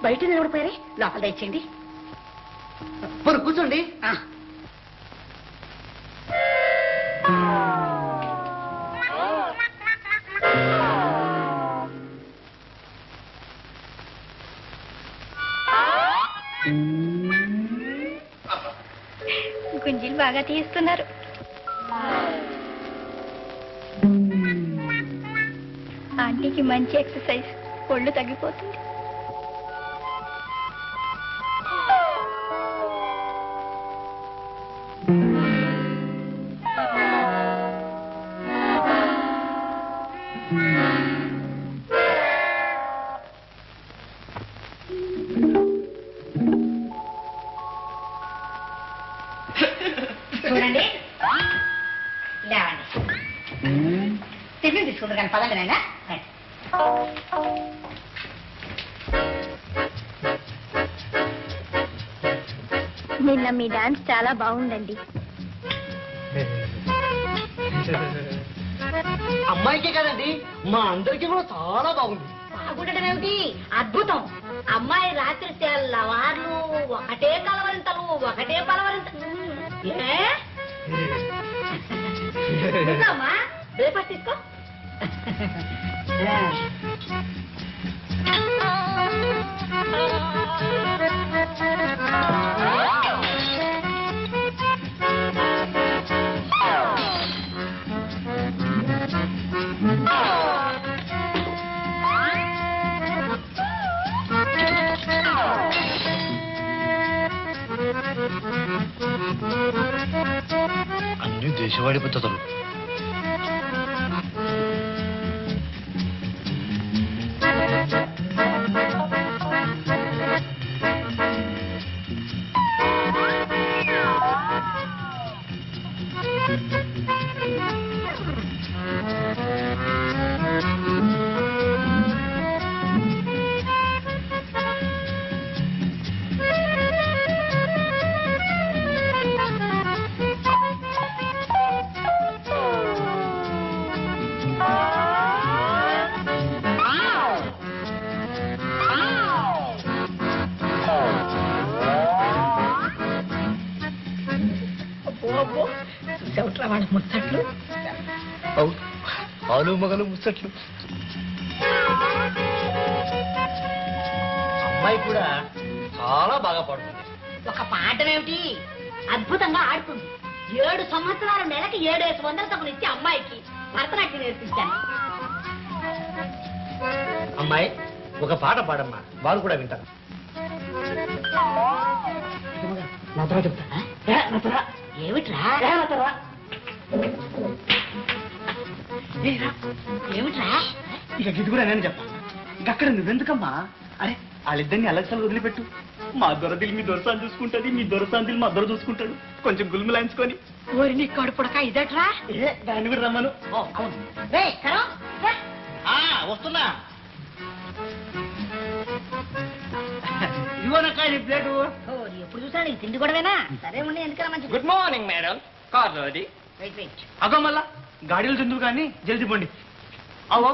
బయట నిలబడిపోయారే, లోపల తెచ్చండి. కూర్చోండి. గుంజీలు బాగా తీస్తున్నారు. ఆంటీకి మంచి ఎక్సర్సైజ్, ఒళ్ళు తగ్గిపోతుంది. చూడండి, లేవండి. టిఫిన్ తీసుకుంటారు కానీ పదండి నాయనా. నిన్న మీ డాన్స్ చాలా బాగుందండి. అమ్మాయికే కదండి, మా అందరికీ కూడా చాలా బాగుంది. బాగుండటం ఏమిటి, అద్భుతం. అమ్మాయి రాత్రి తెల్లవార్లు ఒకటే కలవరింతలు, ఒకటే పలవరింతలు. అమ్మా బ్రేక్ఫాస్ట్ తీసుకో. అన్ని దేశవాడి పద్ధతులు. చూసేవట్రా వాళ్ళ ముచ్చట్లు. ఆలు మగలు ముచ్చట్లు. అమ్మాయి కూడా చాలా బాగా పాడుతుంది. ఒక పాఠమేమిటి, అద్భుతంగా ఆడుతుంది. 7 సంవత్సరాల నెలకి 7,500 తప్పులు ఇచ్చి అమ్మాయికి భరతనాట్యం నేర్పించాను. అమ్మాయి ఒక పాట పాడమ్మా, వాళ్ళు కూడా వింటారు. నా తర్వాత చెప్తా. ఏమిట్రా ఏమిట్రా? ఇక ఇది కూడా నేను చెప్పాను. ఇక అక్కడ నువ్వెందుకమ్మా? అరే వాళ్ళిద్దరిని అలక్సలు వదిలిపెట్టు. మా దొరదిలు మీ దొరసాన్ని చూసుకుంటది, మీ దొరసాంతిలు మా దొర చూసుకుంటాడు. కొంచెం గుల్ములాయించుకొని. ఓరి నీ కడుపుడక ఇదట్రా? దాన్ని కూడా రమ్మను. వస్తున్నా. ఇవ్వనక్క నీ ప్లేటు. ఎప్పుడు చూసా నీకు తిండి కూడావేనా? సరే ఉండి ఎందుకలా మంచి. Good morning madam. కార్లో అది వెయిట్ వెయిట్. అగో మళ్ళా గాడిలో తిందువు కానీ జల్దీ పోండి. అవు